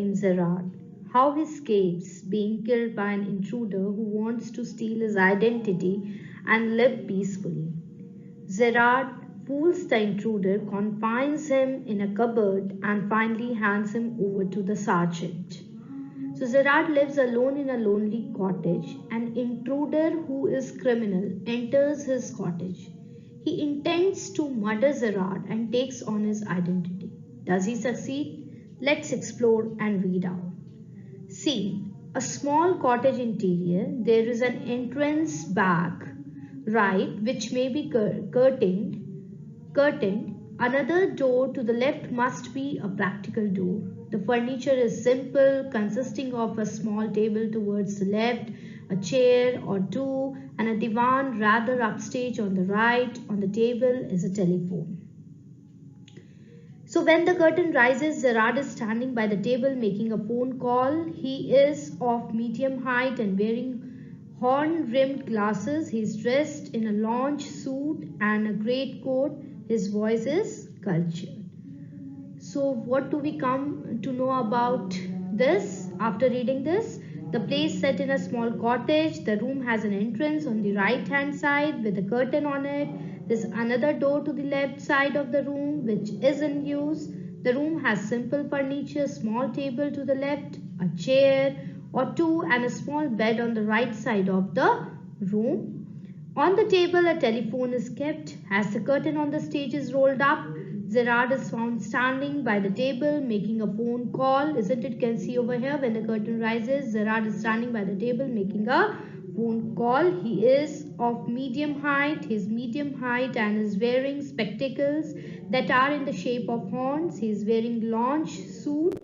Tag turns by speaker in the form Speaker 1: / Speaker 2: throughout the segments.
Speaker 1: named Gerard. How he escapes being killed by an intruder who wants to steal his identity and live peacefully. Gerard fools the intruder, confines him in a cupboard, and finally hands him over to the sergeant. So Gerard lives alone in a lonely cottage. An intruder who is criminal enters his cottage. He intends to murder Gerard and takes on his identity. Does he succeed? Let's explore and read out. Scene: a small cottage interior. There is an entrance back, right, which may be curtained. Another door to the left must be a practical door. The furniture is simple, consisting of a small table towards the left, a chair or two, and a divan rather upstage on the right. On the table is a telephone. So when the curtain rises, Gerard is standing by the table making a phone call. He is of medium height and wearing horn-rimmed glasses. He is dressed in a lounge suit and a great coat. His voice is cultured. So what do we come to know about this after reading this? The play is set in a small cottage. The room has an entrance on the right hand side with a curtain on it. There's another door to the left side of the room which is in use. The room has simple furniture, small table to the left, a chair or two, and a small bed on the right side of the room. On the table, a telephone is kept. As the curtain on the stage is rolled up, Gerard is found standing by the table making a phone call. Isn't it? Can see over here when the curtain rises, Gerard is standing by the table making a phone call. He is of medium height. He is medium height and is wearing spectacles that are in the shape of horns. He is wearing lounge suit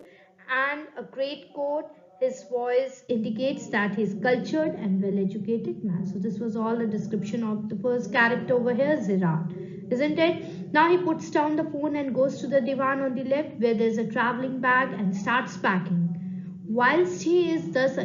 Speaker 1: and a great coat. His voice indicates that he's cultured and well-educated man. So this was all the description of the first character over here, Gerard, isn't it? Now he puts down the phone and goes to the divan on the left where there's a traveling bag and starts packing. Whilst he is thus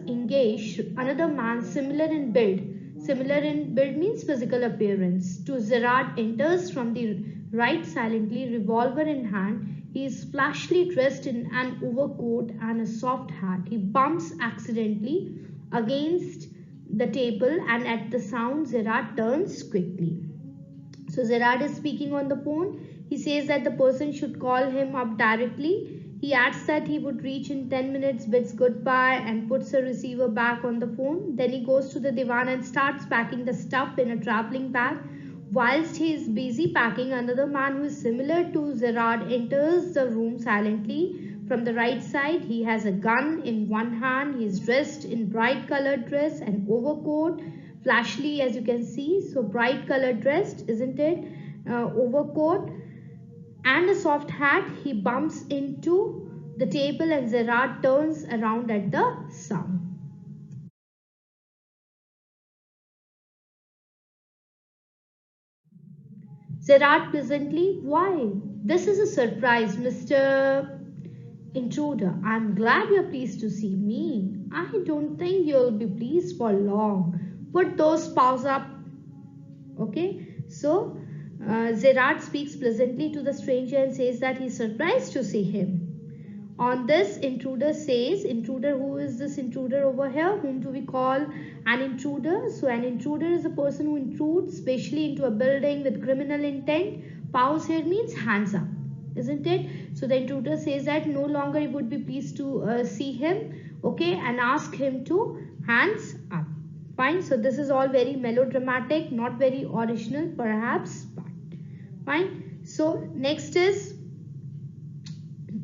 Speaker 1: engaged, another man similar in build means physical appearance, to Gerard enters from the right silently, revolver in hand. He is flashily dressed in an overcoat and a soft hat. He bumps accidentally against the table and at the sound Gerard turns quickly. So Gerard is speaking on the phone. He says that the person should call him up directly. He adds that he would reach in 10 minutes, bids goodbye and puts the receiver back on the phone. Then he goes to the divan and starts packing the stuff in a traveling bag. Whilst he is busy packing, another man who is similar to Gerard enters the room silently from the right side. He has a gun in one hand. He is dressed in bright colored dress and overcoat, flashily as you can see. So bright colored dressed, isn't it? Overcoat and a soft hat. He bumps into the table and Gerard turns around at the sound. Gerard pleasantly, why? This is a surprise, Mr. Intruder. I'm glad you're pleased to see me. I don't think you'll be pleased for long. Put those paws up. Okay, so Gerard speaks pleasantly to the stranger and says that he's surprised to see him. On this, intruder says, intruder, who is this intruder over here? Whom do we call an intruder? So an intruder is a person who intrudes, especially into a building with criminal intent. Paws here means hands up, isn't it? So the intruder says that no longer he would be pleased to see him, okay, and ask him to hands up. Fine. So this is all very melodramatic, not very original, perhaps, but fine. So next is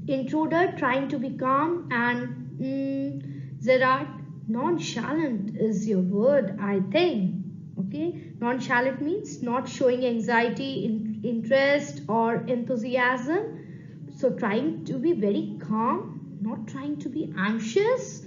Speaker 1: intruder trying to be calm and Gerard, nonchalant is your word, I think. Okay, nonchalant means not showing anxiety, interest or enthusiasm. So trying to be very calm, not trying to be anxious.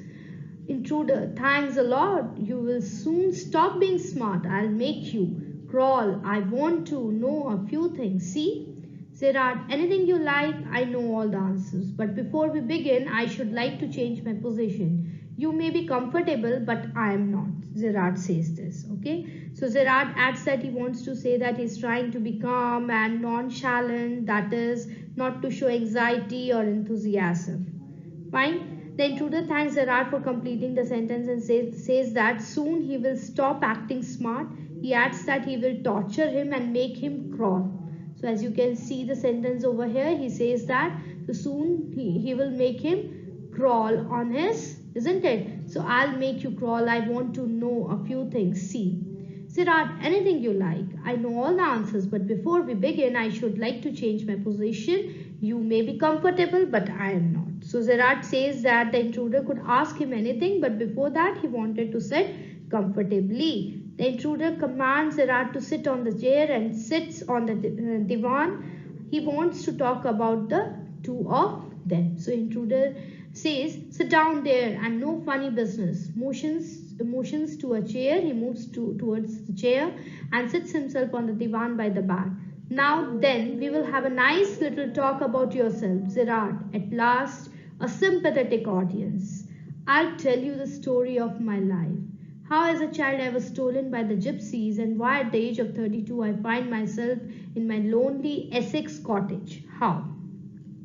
Speaker 1: Intruder, thanks a lot. You will soon stop being smart. I'll make you crawl. I want to know a few things. See? Gerard, anything you like, I know all the answers. But before we begin, I should like to change my position. You may be comfortable, but I am not. Gerard says this, okay? So Gerard adds that he wants to say that he's trying to be calm and nonchalant, that is, not to show anxiety or enthusiasm. Fine. The intruder thanks Gerard for completing the sentence and says that soon he will stop acting smart. He adds that he will torture him and make him crawl. So as you can see the sentence over here, he says that so soon he will make him crawl on his, isn't it? So I'll make you crawl. I want to know a few things. See. Gerard, anything you like. I know all the answers, but before we begin, I should like to change my position. You may be comfortable, but I am not. So Gerard says that the intruder could ask him anything, but before that, he wanted to sit comfortably. The intruder commands Gerard to sit on the chair and sits on the divan. He wants to talk about the two of them. So intruder says, sit down there and no funny business. Motions to a chair. He moves towards the chair and sits himself on the divan by the bed. Now then, we will have a nice little talk about yourself, Gerard. At last, a sympathetic audience. I'll tell you the story of my life. How as a child I was stolen by the gypsies and why at the age of 32 I find myself in my lonely Essex cottage. How?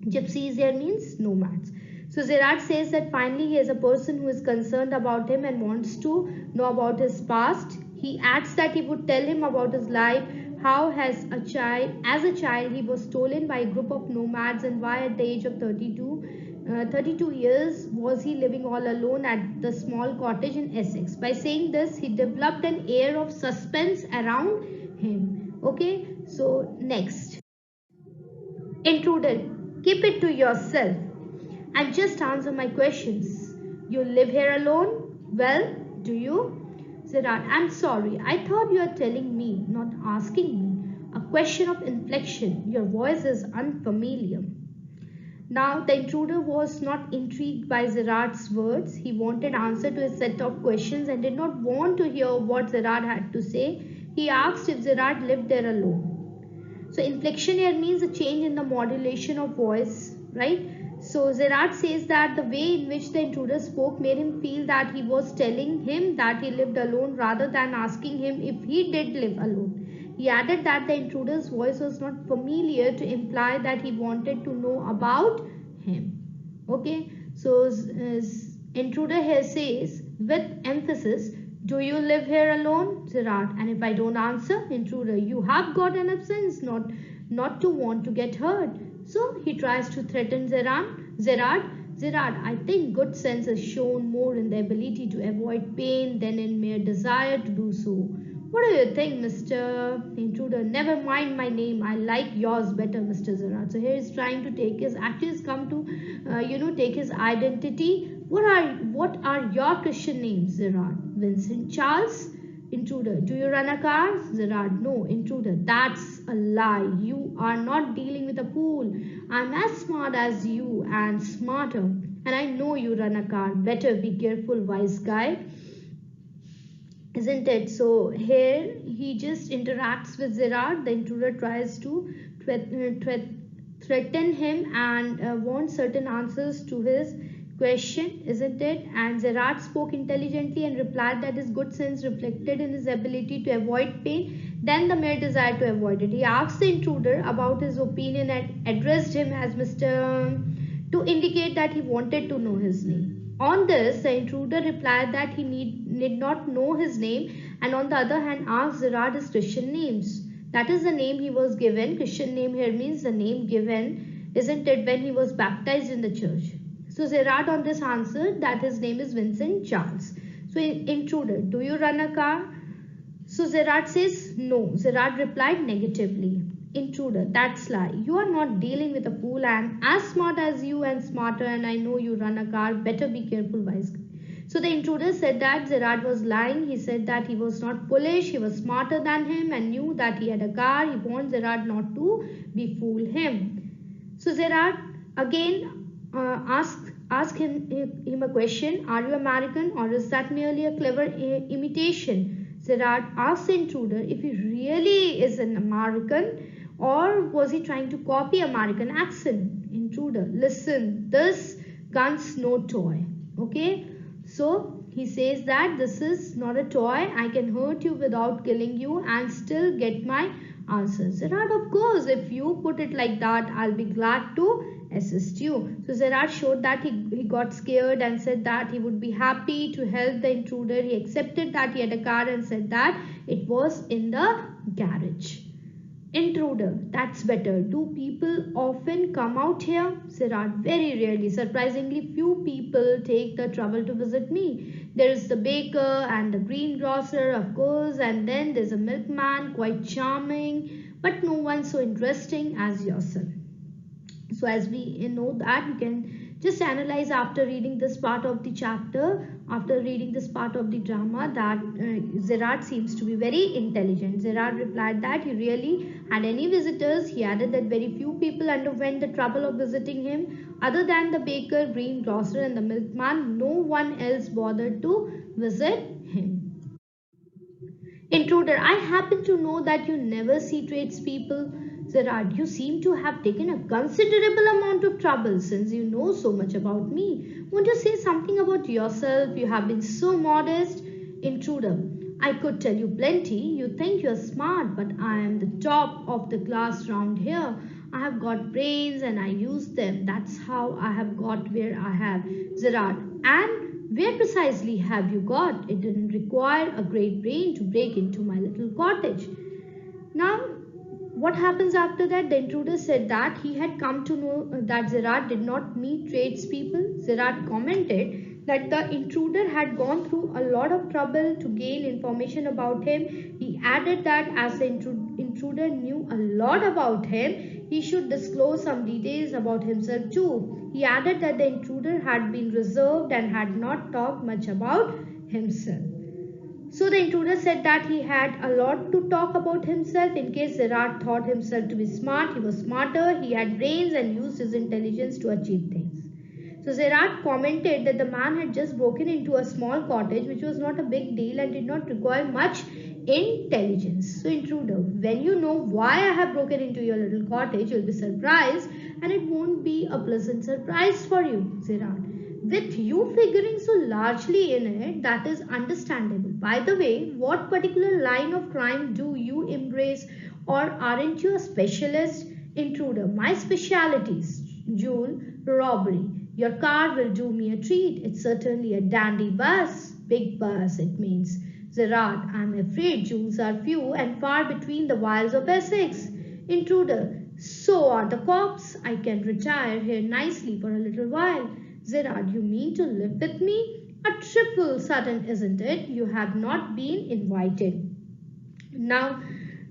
Speaker 1: Gypsies here means nomads. So Gerard says that finally he is a person who is concerned about him and wants to know about his past. He adds that he would tell him about his life, how as a child he was stolen by a group of nomads and why at the age of 32 years was he living all alone at the small cottage in Essex. By saying this, he developed an air of suspense around him. Okay, so next. Intruder, keep it to yourself and just answer my questions. You live here alone? Well, do you? Gerard, I'm sorry. I thought you were telling me, not asking me. A question of inflection. Your voice is unfamiliar. Now, the intruder was not intrigued by Gerard's words. He wanted answer to a set of questions and did not want to hear what Gerard had to say. He asked if Gerard lived there alone. So inflection here means a change in the modulation of voice, right? So Gerard says that the way in which the intruder spoke made him feel that he was telling him that he lived alone rather than asking him if he did live alone. He added that the intruder's voice was not familiar to imply that he wanted to know about him. Okay, so intruder here says with emphasis, do you live here alone, Gerard? And if I don't answer, intruder, you have got enough sense not to want to get hurt. So he tries to threaten Gerard, I think good sense is shown more in the ability to avoid pain than in mere desire to do so. What do you think, Mr. Intruder? Never mind my name. I like yours better, Mr. Gerard. So here he's trying to take his, actually he's come to, take his identity. What are your Christian names, Gerard? Vincent Charles? Intruder, do you run a car? Gerard, no. Intruder, that's a lie. You are not dealing with a fool. I'm as smart as you and smarter. And I know you run a car. Better be careful, wise guy. Isn't it? So here he just interacts with Gerard. The intruder tries to threaten him and wants certain answers to his question, isn't it? And Gerard spoke intelligently and replied that his good sense reflected in his ability to avoid pain than the mere desire to avoid it. He asked the intruder about his opinion and addressed him as Mr. to indicate that he wanted to know his name. On this, the intruder replied that he need not know his name and on the other hand asked Gerard his Christian names. That is the name he was given. Christian name here means the name given, isn't it, when he was baptized in the church. So Gerard on this answered that his name is Vincent Charles. So intruder, do you run a car? So Gerard says no. Gerard replied negatively. Intruder, that's lie. You are not dealing with a fool. I am as smart as you and smarter and I know you run a car. Better be careful, wise guy. So the intruder said that Gerard was lying. He said that he was not foolish. He was smarter than him and knew that he had a car. He warned Gerard not to befool him. So Gerard again ask him a question. Are you American or is that merely a clever imitation? Gerard asked the intruder if he really is an American or was he trying to copy American accent. Intruder, listen, this gun's no toy. Okay, so he says that this is not a toy. I can hurt you without killing you and still get my Answer. Gerard, of course, if you put it like that, I'll be glad to assist you. So Gerard showed that he got scared and said that he would be happy to help the intruder. He accepted that he had a car and said that it was in the garage. Intruder, that's better. Do people often come out here? Gerard, very rarely. Surprisingly, few people take the trouble to visit me. There is the baker and the greengrocer, of course, and then there's a milkman, quite charming, but no one so interesting as yourself. So as we know that, you can just analyze after reading this part of the chapter, after reading this part of the drama, that Gerard seems to be very intelligent. Gerard replied that he really had any visitors. He added that very few people underwent the trouble of visiting him. Other than the baker, greengrocer and the milkman, no one else bothered to visit him. Intruder, I happen to know that you never see tradespeople. Gerard, you seem to have taken a considerable amount of trouble since you know so much about me. Won't you say something about yourself? You have been so modest. Intruder, I could tell you plenty. You think you're smart, but I am the top of the class round here. I have got brains and I use them. That's how I have got where I have. Gerard, and where precisely have you got? It didn't require a great brain to break into my little cottage. Now, what happens after that? The intruder said that he had come to know that Gerard did not meet tradespeople. Gerard commented that the intruder had gone through a lot of trouble to gain information about him. He added that as the intruder knew a lot about him, he should disclose some details about himself too. He added that the intruder had been reserved and had not talked much about himself. So the intruder said that he had a lot to talk about himself. In case Gerard thought himself to be smart, he was smarter, he had brains and used his intelligence to achieve things. So Gerard commented that the man had just broken into a small cottage, which was not a big deal and did not require much intelligence. So intruder, when you know why I have broken into your little cottage, you'll be surprised, and it won't be a pleasant surprise for you. Gerard, with you figuring so largely in it, that is understandable. By the way, what particular line of crime do you embrace, or aren't you a specialist? Intruder, my specialities, jewel robbery. Your car will do me a treat. It's certainly a dandy bus. Big bus, it means. Gerard, I'm afraid jewels are few and far between the wilds of Essex. Intruder, so are the cops. I can retire here nicely for a little while. Gerard, you mean to live with me? A triple sudden, isn't it? You have not been invited. Now,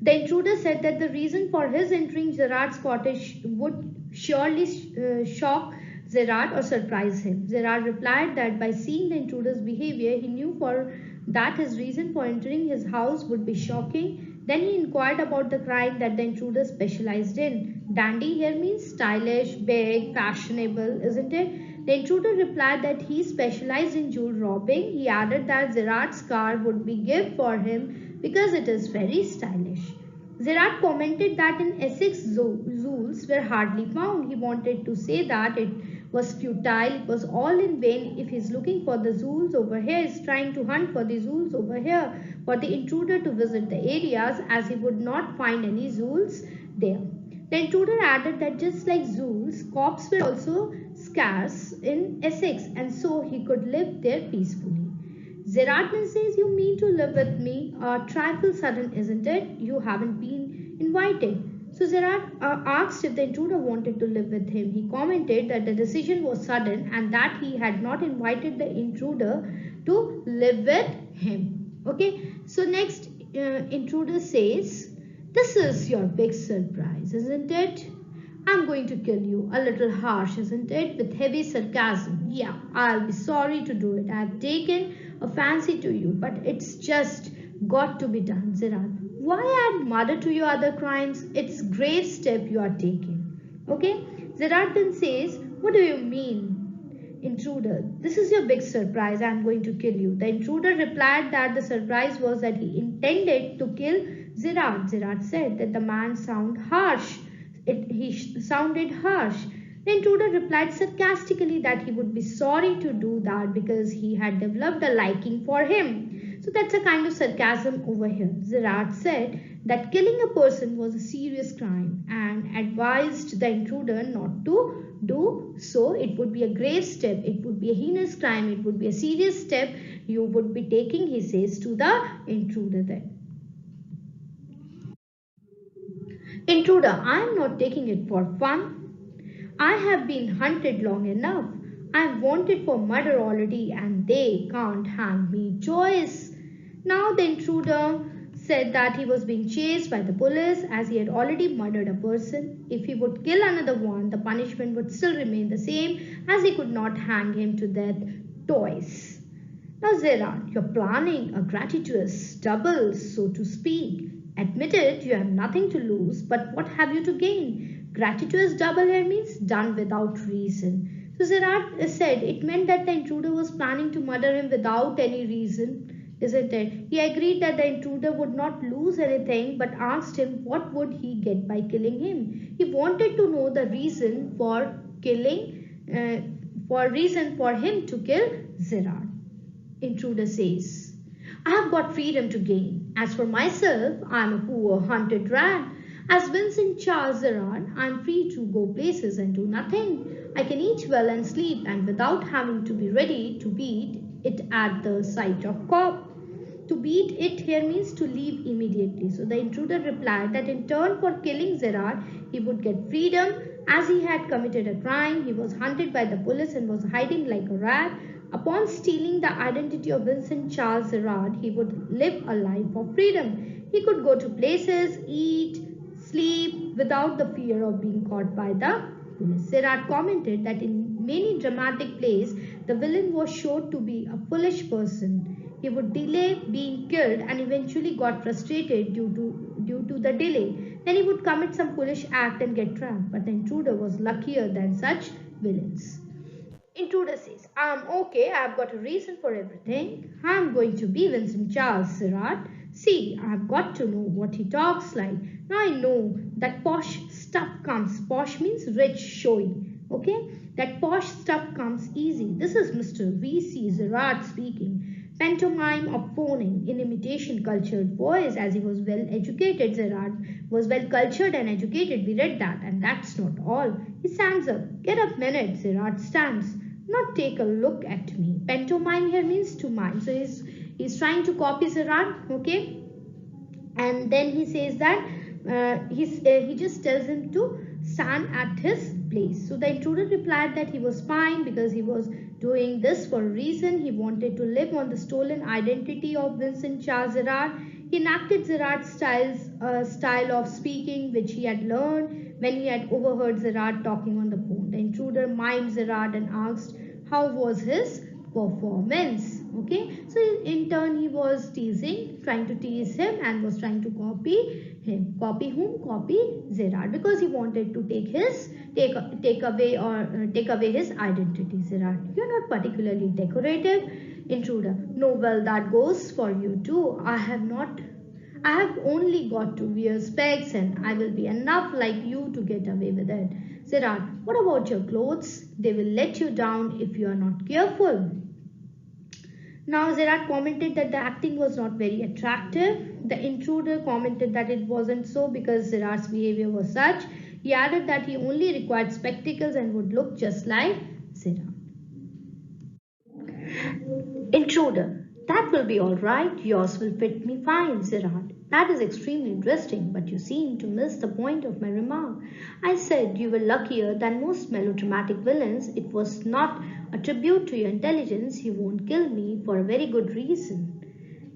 Speaker 1: the intruder said that the reason for his entering Gerard's cottage would surely shock Gerard or surprise him. Gerard replied that by seeing the intruder's behavior, he knew for that his reason for entering his house would be shocking. Then he inquired about the crime that the intruder specialized in. Dandy here means stylish, big, fashionable, isn't it? The intruder replied that he specialized in jewel robbing. He added that Gerard's car would be gift for him because it is very stylish. Gerard commented that in Essex jewels were hardly found. He wanted to say that it was futile, it was all in vain. If he's looking for the jewels over here, he's trying to hunt for the jewels over here, for the intruder to visit the areas, as he would not find any jewels there. The intruder added that just like jewels, cops were also scarce in Essex, and so he could live there peacefully. Gerard then says, you mean to live with me? A trifle sudden, isn't it? You haven't been invited. So Gerard asked if the intruder wanted to live with him. He commented that the decision was sudden and that he had not invited the intruder to live with him. Okay, so next intruder says, this is your big surprise, isn't it? I'm going to kill you. A little harsh, isn't it? With heavy sarcasm. Yeah, I'll be sorry to do it. I've taken a fancy to you, but it's just got to be done, Gerard. Why add murder to your other crimes? It's grave step you are taking. Okay? Gerard then says, what do you mean? Intruder, this is your big surprise. I'm going to kill you. The intruder replied that the surprise was that he intended to kill Gerard. Gerard said that the man sounded harsh. He sounded harsh. The intruder replied sarcastically that he would be sorry to do that because he had developed a liking for him. So that's a kind of sarcasm over here. Gerard said that killing a person was a serious crime and advised the intruder not to do so. It would be a grave step, it would be a heinous crime, it would be a serious step you would be taking, he says to the intruder then. Intruder, I am not taking it for fun. I have been hunted long enough. I am wanted for murder already and they can't hang me. Joyce. Now the intruder said that he was being chased by the police as he had already murdered a person. If he would kill another one, the punishment would still remain the same as he could not hang him to death twice. Now, Zera, you're planning a gratuitous double, so to speak. Admit it, you have nothing to lose, but what have you to gain? Gratuitous double here means done without reason. So Zerat said it meant that the intruder was planning to murder him without any reason, isn't it? He agreed that the intruder would not lose anything, but asked him what would he get by killing him. He wanted to know the reason for reason for him to kill Zerat. Intruder says, I have got freedom to gain. As for myself, I am a poor hunted rat. As Vincent Charles Gerard, I am free to go places and do nothing. I can eat well and sleep and without having to be ready to beat it at the sight of cop. To beat it here means to leave immediately. So the intruder replied that in turn for killing Gerard, he would get freedom. As he had committed a crime, he was hunted by the police and was hiding like a rat. Upon stealing the identity of Vincent Charles Gerard, he would live a life of freedom. He could go to places, eat, sleep without the fear of being caught by the police. Gerard commented that in many dramatic plays, the villain was showed to be a foolish person. He would delay being killed and eventually got frustrated due to the delay. Then he would commit some foolish act and get trapped. But the intruder was luckier than such villains. Intruder says, I'm okay, I've got a reason for everything. I'm going to be Vincent Charles Surratt. See, I've got to know what he talks like. Now I know that posh stuff comes. Posh means rich, showy. Okay? That posh stuff comes easy. This is Mr. V.C. Surratt speaking. Pantomime of phoning in imitation cultured voice as he was well educated. Gerard was well cultured and educated. We read that, and that's not all. He stands up. Get up, minute. Gerard stands. Not take a look at me. Pantomime here means to mime. So he's trying to copy Gerard, okay? And then he says that he just tells him to stand at his place. So the intruder replied that he was fine because he was doing this for a reason. He wanted to live on the stolen identity of Vincent Charles Gerard. He enacted Gerard's style of speaking, which he had learned when he had overheard Gerard talking on the phone. The intruder mimed Gerard and asked how was his performance. Okay, so in turn he was trying to tease him and was trying to copy him. Copy whom? Copy Gerard, because he wanted to take away his identity. Gerard, you're not particularly decorative. Intruder, no, well, that goes for you too. I have only got to wear specs and I will be enough like you to get away with it. Gerard, what about your clothes? They will let you down if you are not careful. Now Gerard commented that the acting was not very attractive. The intruder commented that it wasn't so because Gerard's behavior was such. He added that he only required spectacles and would look just like Gerard. Intruder, that will be all right. Yours will fit me fine, Gerard. That is extremely interesting, but you seem to miss the point of my remark. I said you were luckier than most melodramatic villains. It was not a tribute to your intelligence. You won't kill me for a very good reason.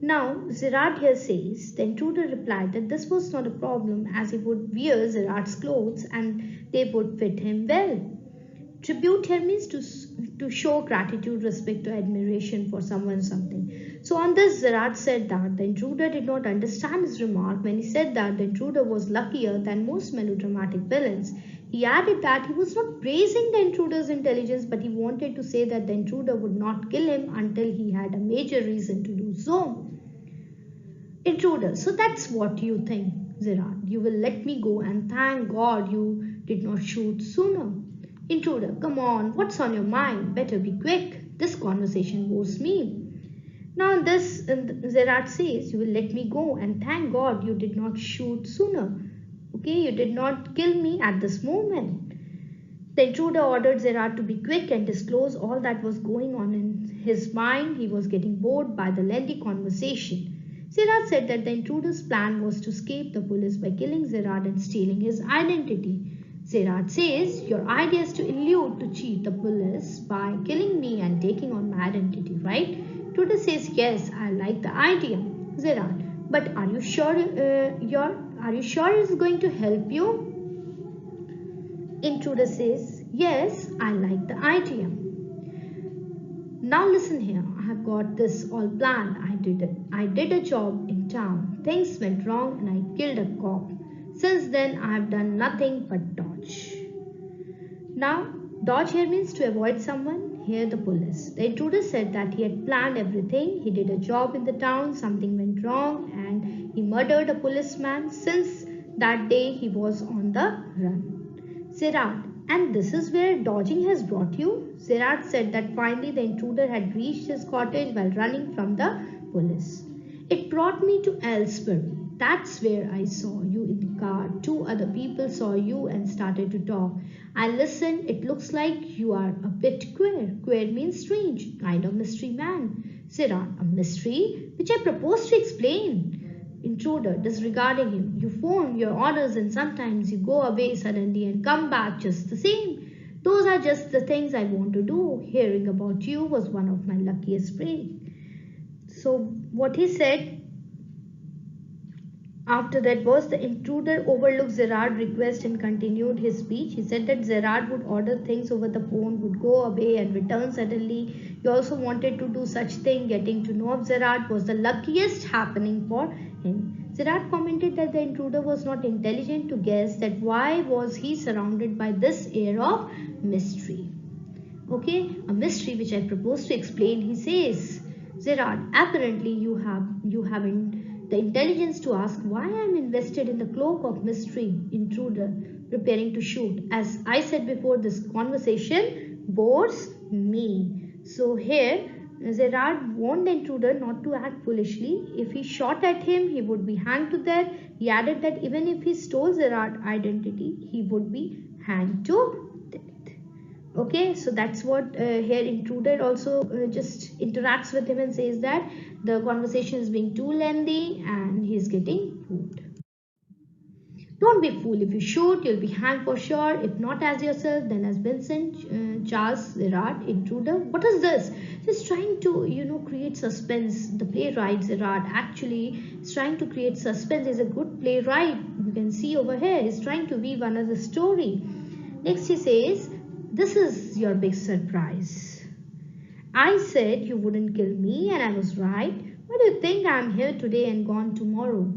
Speaker 1: Now, Gerard here says, the intruder replied that this was not a problem as he would wear Gerard's clothes and they would fit him well. Tribute here means to show gratitude, respect, or admiration for someone, something. So on this, Gerard said that the intruder did not understand his remark when he said that the intruder was luckier than most melodramatic villains. He added that he was not praising the intruder's intelligence, but he wanted to say that the intruder would not kill him until he had a major reason to do so. Intruder, so that's what you think, Gerard. You will let me go and thank God you did not shoot sooner. Intruder, come on, what's on your mind? Better be quick. This conversation bores me. Now this Zerat says, you will let me go, and thank God you did not shoot sooner. Okay, you did not kill me at this moment. The intruder ordered Zerat to be quick and disclose all that was going on in his mind. He was getting bored by the lengthy conversation. Zerat said that the intruder's plan was to escape the police by killing Zerat and stealing his identity. Zerat says, your idea is to elude to cheat the police by killing me and taking on my identity, right? Intruder says, yes, I like the idea. Zerat, but are you sure it's going to help you? Intruder says, yes, I like the idea. Now listen here, I have got this all planned. I did a job in town. Things went wrong and I killed a cop. Since then, I have done nothing but dodge. Now, dodge here means to avoid someone, here the police. The intruder said that he had planned everything. He did a job in the town, something went wrong, and he murdered a policeman. Since that day, he was on the run. Sirat, and this is where dodging has brought you? Sirat said that finally the intruder had reached his cottage while running from the police. It brought me to Ellsbury. That's where I saw you in the car. Two other people saw you and started to talk. I listened. It looks like you are a bit queer. Queer means strange, kind of mystery man. Sirat, a mystery? Which I propose to explain. Intruder, disregarding him. You phone your orders and sometimes you go away suddenly and come back just the same. Those are just the things I want to do. Hearing about you was one of my luckiest breaks. So, what he said after that was the intruder overlooked Gerard's request and continued his speech. He said that Gerard would order things over the phone, would go away and return suddenly. He also wanted to do such thing. Getting to know of Gerard was the luckiest happening for him. Gerard commented that the intruder was not intelligent to guess that why was he surrounded by this air of mystery. Okay, a mystery which I propose to explain. He says, Gerard, apparently you haven't the intelligence to ask why I am invested in the cloak of mystery. Intruder, preparing to shoot. As I said before, this conversation bores me. So here, Gerard warned the intruder not to act foolishly. If he shot at him, he would be hanged to death. He added that even if he stole Gerard's identity, he would be hanged to death. Okay, so that's what here intruder also just interacts with him and says that the conversation is being too lengthy and he's getting rude. Don't be a fool. If you shoot, you'll be hanged for sure. If not as yourself, then as Vincent Charles Gerard, intruder. What is this? Just trying to, create suspense. The playwright Gerard actually is trying to create suspense. He's a good playwright. You can see over here. He's trying to weave another story. Next he says, this is your big surprise. I said you wouldn't kill me and I was right. Why do you think I'm here today and gone tomorrow?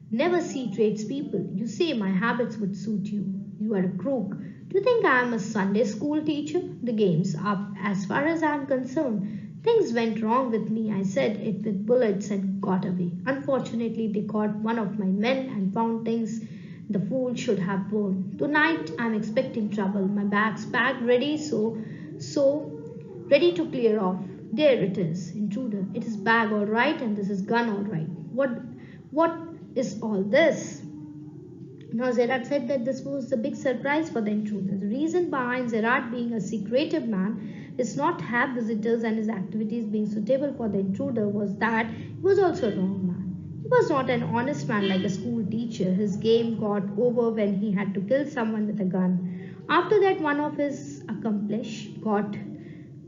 Speaker 1: Never see tradespeople. You say my habits would suit you. You are a crook. Do you think I am a Sunday school teacher? The game's up as far as I am concerned. Things went wrong with me. I said it with bullets and got away. Unfortunately, they caught one of my men and found things the fool should have borne. Tonight I'm expecting trouble. My bag's packed ready, so ready to clear off. There it is, intruder. It is bag all right, and this is gun all right. What is all this? Now Gerard said that this was the big surprise for the intruder. The reason behind Gerard being a secretive man is not have visitors and his activities being suitable for the intruder was that he was also a wrong man. He was not an honest man like a school teacher. His game got over when he had to kill someone with a gun. After that, one of his accomplices got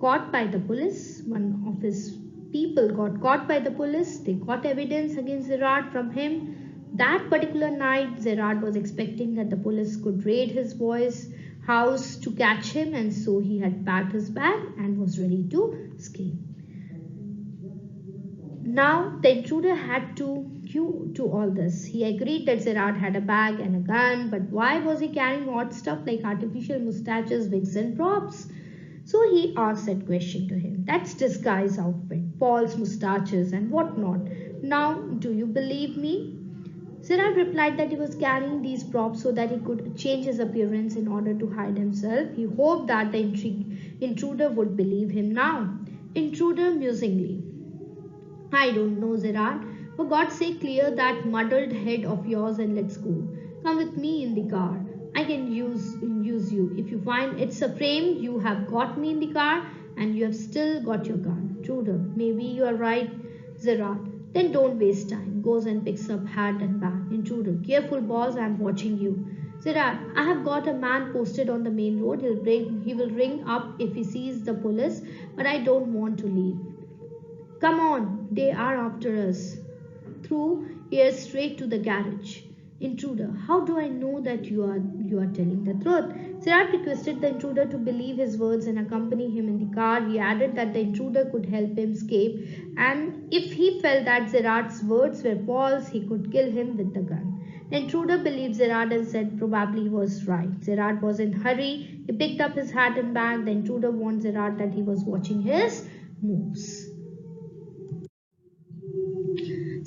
Speaker 1: caught by the police. One of his people got caught by the police. They got evidence against Gerard from him. That particular night, Gerard was expecting that the police could raid his boy's house to catch him, and so he had packed his bag and was ready to escape. Now, the intruder had to cue to all this. He agreed that Gerard had a bag and a gun, but why was he carrying odd stuff like artificial mustaches, wigs, and props? So he asked that question to him. That's disguise outfit, false mustaches, and whatnot. Now, do you believe me? Gerard replied that he was carrying these props so that he could change his appearance in order to hide himself. He hoped that the intruder would believe him now. Intruder musingly. I don't know, Gerard. For God's sake, clear that muddled head of yours and let's go. Come with me in the car. I can use you. If you find it's a frame, you have got me in the car and you have still got your gun. Truder, maybe you are right, Gerard. Then don't waste time. Goes and picks up hat and bag. Intruder, careful boss, I'm watching you. Gerard, I have got a man posted on the main road. He will ring up if he sees the police, but I don't want to leave. Come on, they are after us. Through here straight to the garage. Intruder, how do I know that you are telling the truth? Sirat requested the intruder to believe his words and accompany him in the car. He added that the intruder could help him escape, and if he felt that Zerat's words were false, he could kill him with the gun. The intruder believed Zerat and said probably he was right. Zerat was in a hurry. He picked up his hat and bag. The intruder warned Zerat that he was watching his moves.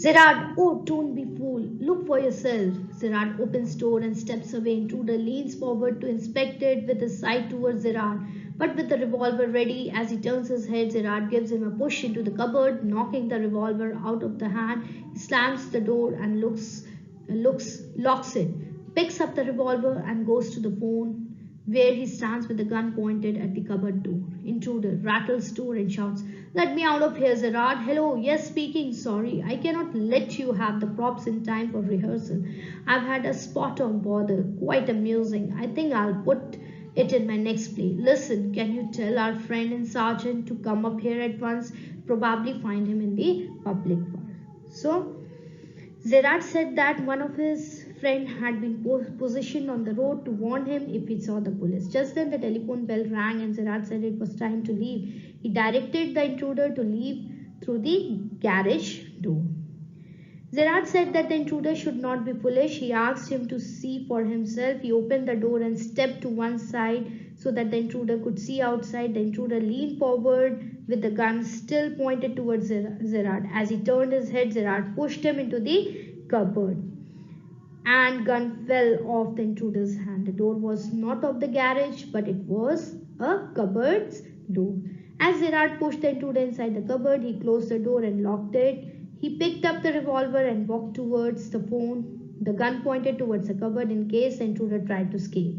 Speaker 1: Gerard, oh, don't be fool. Look for yourself. Gerard opens door and steps away. Intruder leans forward to inspect it with his side towards Gerard. But with the revolver ready, as he turns his head, Gerard gives him a push into the cupboard, knocking the revolver out of the hand. He slams the door and locks it, picks up the revolver and goes to the phone where he stands with the gun pointed at the cupboard door. Intruder rattles door and shouts, "Let me out of here, Gerard." "Hello, yes, speaking. Sorry, I cannot let you have the props in time for rehearsal. I've had a spot of bother. Quite amusing. I think I'll put it in my next play. Listen, can you tell our friend and sergeant to come up here at once? Probably find him in the public bar." So, Gerard said that one of his friend had been positioned on the road to warn him if he saw the police. Just then the telephone bell rang and Gerard said it was time to leave. He directed the intruder to leave through the garage door. Gerard said that the intruder should not be foolish. He asked him to see for himself. He opened the door and stepped to one side so that the intruder could see outside. The intruder leaned forward with the gun still pointed towards Gerard. As he turned his head, Gerard pushed him into the cupboard and gun fell off the intruder's hand. The door was not of the garage, but it was a cupboard's door. As Gerard pushed the intruder inside the cupboard, he closed the door and locked it. He picked up the revolver and walked towards the phone. The gun pointed towards the cupboard in case the intruder tried to escape.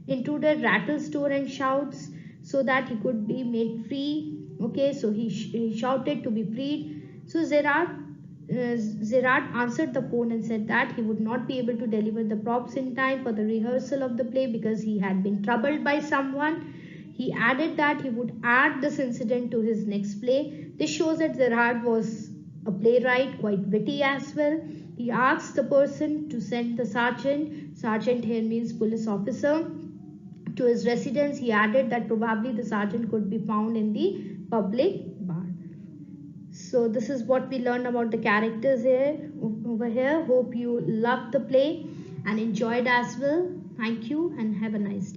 Speaker 1: Intruder rattles door and shouts so that he could be made free. Okay, so he shouted to be freed. So Gerard answered the phone and said that he would not be able to deliver the props in time for the rehearsal of the play because he had been troubled by someone. He added that he would add this incident to his next play. This shows that Gerard was a playwright, quite witty as well. He asked the person to send the sergeant, sergeant here means police officer, to his residence. He added that probably the sergeant could be found in the public bar. So this is what we learned about the characters here over here. Hope you loved the play and enjoyed as well. Thank you and have a nice day.